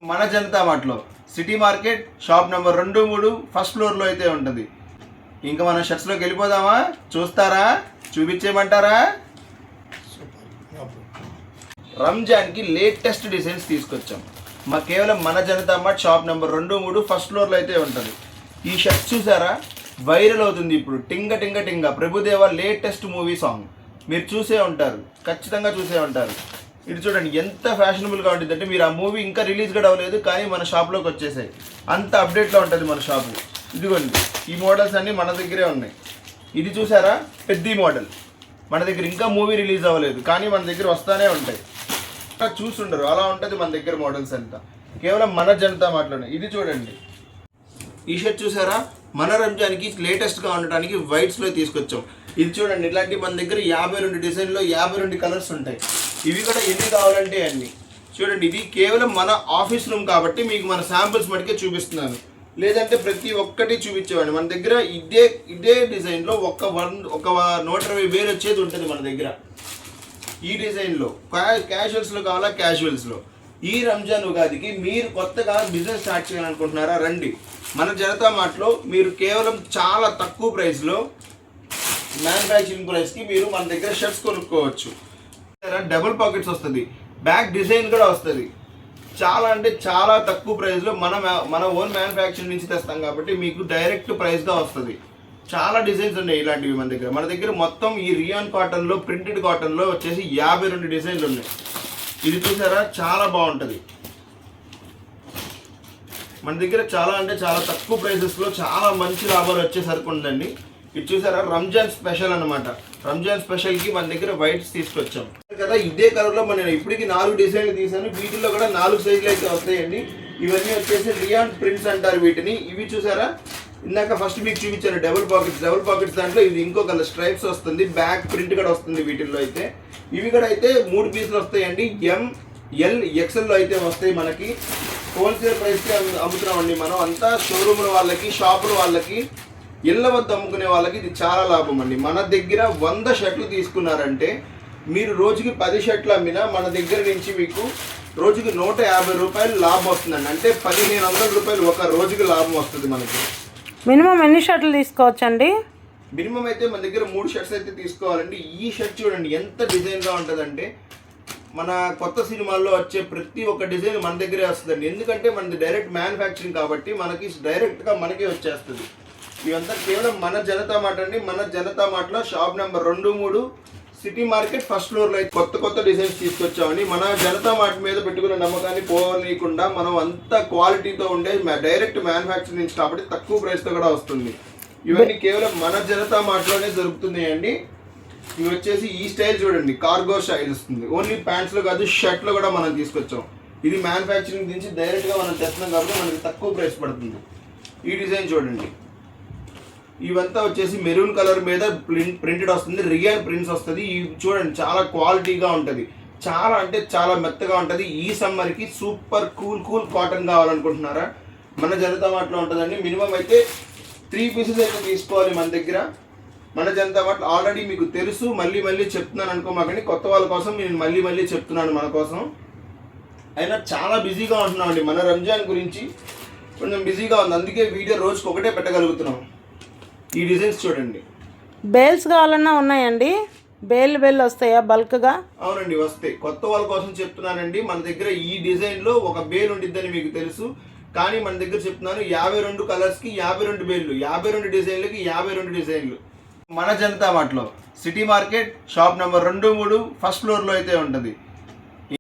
మన జనతా మార్ట్లో city market shop number 2, 3 first ఫ్లోర్లో అయితే ఉంటుంది. ఇంకా మనం షర్ట్స్లోకి వెళ్ళిపోదామా? చూస్తారా? చూపించేయమంటారా? రంజాన్కి లేటెస్ట్ డిజైన్స్ తీసుకొచ్చాం. కేవలం మన Janata mart shop number 2, 3 first ఫ్లోర్లో అయితే ఉంటుంది. ఈ షర్ట్స్ చూసారా? వైరల్ అవుతుంది ఇప్పుడు. టింగ టింగ టింగ ప్రభుదేవ లేటెస్ట్ మూవీ సాంగ్. మీరు చూసే ఉంటారు, ఖచ్చితంగా చూసే ఉంటారు. ఇది చూడండి ఎంత ఫ్యాషనబుల్గా ఉంటుంది అంటే, మీరు ఆ మూవీ ఇంకా రిలీజ్ కూడా అవ్వలేదు కానీ మన షాప్లోకి వచ్చేసాయి. అంత అప్డేట్లో ఉంటుంది మన షాపు. ఇదిగోండి ఈ మోడల్స్ అన్నీ మన దగ్గరే ఉన్నాయి. ఇది చూసారా? పెద్ద మోడల్ మన దగ్గర ఇంకా మూవీ రిలీజ్ అవ్వలేదు కానీ మన దగ్గర వస్తూనే ఉంటాయి. చూసుండరు అలా ఉంటుంది మన దగ్గర మోడల్స్ అంతా. కేవలం మన జనతా మార్ట్లోనే. ఇది చూడండి ఈ షర్ట్ చూసారా? మన రంజాన్కి లేటెస్ట్గా ఉండటానికి వైట్స్లో తీసుకొచ్చాం. ఇది చూడండి, ఇట్లాంటి మన దగ్గర 52 డిజైన్లో 52 కలర్స్ ఉంటాయి. ఇవి కూడా ఎన్ని కావాలంటే అన్ని. చూడండి, ఇది కేవలం మన ఆఫీస్ రూమ్ కాబట్టి మీకు మన శాంపిల్స్ మటుకే చూపిస్తున్నాను. లేదంటే ప్రతి ఒక్కటి చూపించేవాడిని. మన దగ్గర ఇదే డిజైన్లో ఒక 120,000 వచ్చేది ఉంటుంది మన దగ్గర. ఈ డిజైన్లో క్యాజువల్స్లో కావాలా? క్యాజువల్స్లో. ఈ రంజాన్ ఉగాదికి మీరు కొత్తగా బిజినెస్ స్టార్ట్ చేయాలనుకుంటున్నారా? రండి మన జనతా మార్ట్లో. మీరు కేవలం చాలా తక్కువ ప్రైస్లో మ్యానుఫ్యాక్చరింగ్ ప్రైస్కి మీరు మన దగ్గర షర్ట్స్ కొనుక్కోవచ్చు. డబుల్ పాకెట్స్ వస్తుంది, బ్యాక్ డిజైన్ కూడా వస్తుంది. చాలా అంటే చాలా తక్కువ ప్రైస్లో మన ఓన్ మ్యానుఫ్యాక్చరింగ్ నుంచి తెస్తాం కాబట్టి మీకు డైరెక్ట్ ప్రైస్గా వస్తుంది. చాలా డిజైన్స్ ఉన్నాయి ఇలాంటివి మన దగ్గర. మన దగ్గర మొత్తం ఈ రియాన్ కాటన్లో, ప్రింటెడ్ కాటన్లో వచ్చేసి 52 డిజైన్లు ఉన్నాయి. ఇది చూసారా? చాలా బాగుంటుంది. మన దగ్గర చాలా అంటే చాలా తక్కువ ప్రైసెస్లో చాలా మంచి లాభాలు వచ్చే సరుకు ఉందండి. ఇది చూసారా? రంజాన్ స్పెషల్ అనమాట. రంజాన్ స్పెషల్కి మన దగ్గర వైట్స్ తీసుకొచ్చాం కదా. ఇదే కలర్లో నేను ఇప్పటికి 4 డిజైన్లు తీసాను. వీటిల్లో కూడా 4 సైజులు అయితే వస్తాయండి. ఇవన్నీ వచ్చేసి రియాన్ ప్రింట్స్ అంటారు వీటిని. ఇవి చూసారా? ఇందాక ఫస్ట్ మీకు చూపించాను డబుల్ పాకెట్స్ దాంట్లో ఇది ఇంకో కలర్ స్ట్రైప్స్ వస్తుంది, బ్యాక్ ప్రింట్ కూడా వస్తుంది వీటిల్లో అయితే. ఇవి కూడా అయితే 3 పీసులు వస్తాయండి. ML XL అయితే వస్తాయి. మనకి హోల్సేల్ ప్రైస్కి అమ్ముతున్నామండి మనం. అంతా షోరూముల వాళ్ళకి, షాపుల వాళ్ళకి, ఇళ్ళ వద్ద అమ్ముకునే వాళ్ళకి ఇది చాలా లాభం అండి. మన దగ్గర 100 షర్ట్లు తీసుకున్నారంటే మీరు రోజుకి 10 షర్ట్లు అమ్మినా మన దగ్గర నుంచి మీకు రోజుకి 150 రూపాయలు లాభం వస్తుందండి. అంటే 1500 రూపాయలు ఒక రోజుకి లాభం వస్తుంది మనకి. మినిమం ఎన్ని షర్ట్లు తీసుకోవచ్చండి? మినిమం అయితే మన దగ్గర 3 షర్ట్స్ అయితే తీసుకోవాలండి. ఈ షర్ట్ చూడండి ఎంత డిజైన్గా ఉంటుందంటే, మన కొత్త సినిమాల్లో వచ్చే ప్రతి ఒక్క డిజైన్ మన దగ్గరే వస్తుందండి. ఎందుకంటే మనది డైరెక్ట్ మ్యానుఫ్యాక్చరింగ్ కాబట్టి మనకి డైరెక్ట్గా మనకే వచ్చేస్తుంది. ఇవంతా కేవలం మన జనతా మార్ట్ అండి. మన జనతా మార్ట్లో shop number 2, 3 city market first ఫ్లోర్లో కొత్త డిజైన్స్ తీసుకొచ్చామండి. మన జనతా మార్ట్ మీద పెట్టుకున్న నమ్మకాన్ని పోనీయకుండా మనం అంత క్వాలిటీతో ఉండే డైరెక్ట్ మ్యానుఫ్యాక్చరింగ్ నుంచి కాబట్టి తక్కువ ప్రైస్తో కూడా వస్తుంది. ఇవన్నీ కేవలం మన జనతా మార్ట్లోనే దొరుకుతున్నాయండి. ఇవి వచ్చేసి ఈ స్టైల్ చూడండి, కార్గో స్టైల్ వస్తుంది. ఓన్లీ ప్యాంట్స్లో కాదు, షర్ట్లో కూడా మనం తీసుకొచ్చాం. ఇది మ్యానుఫ్యాక్చరింగ్ నుంచి డైరెక్ట్గా మనం తెస్తున్నాం కాబట్టి మనకి తక్కువ ప్రైస్ పడుతుంది. ఈ డిజైన్ చూడండి, ఇవంతా వచ్చేసి మెరూన్ కలర్ మీద ప్రింటెడ్ వస్తుంది, రియాన్ ప్రింట్స్ వస్తుంది. ఇవి చూడండి చాలా క్వాలిటీగా ఉంటుంది, చాలా అంటే చాలా మెత్తగా ఉంటుంది. ఈ సమ్మర్కి సూపర్ కూల్ కాటన్ కావాలనుకుంటున్నారా? మన జనతా మార్ట్లో ఉంటుందండి. మినిమం అయితే 3 పీసెస్ అయితే తీసుకోవాలి మన దగ్గర. మన జనతా మార్ట్ ఆల్రెడీ మీకు తెలుసు, మళ్ళీ చెప్తున్నాను అనుకోమాకండి. కొత్త వాళ్ళ కోసం నేను మళ్ళీ చెప్తున్నాను మన కోసం. అయినా చాలా బిజీగా ఉంటున్నామండి. మన రంజాన్ గురించి కొంచెం బిజీగా ఉంది, అందుకే వీడియో రోజుకి ఒకటే పెట్టగలుగుతున్నాం. ఈ డిజైన్స్ చూడండి. బేల్స్ కావాలన్నా ఉన్నాయండి. బేల్ వస్తాయా బల్క్గా? అవునండి వస్తాయి. కొత్త వాళ్ళ కోసం చెప్తున్నానండి. మన దగ్గర ఈ డిజైన్లో ఒక బేల్ ఉండిద్దని మీకు తెలుసు, కానీ మన దగ్గర చెప్తున్నాను 52 కలర్స్కి 52 బేళ్ళు, 52 డిజైన్లకి 52 డిజైన్లు. మన జనతా మార్ట్లో city market shop number 2, 3 first ఫ్లోర్లో అయితే ఉంటుంది.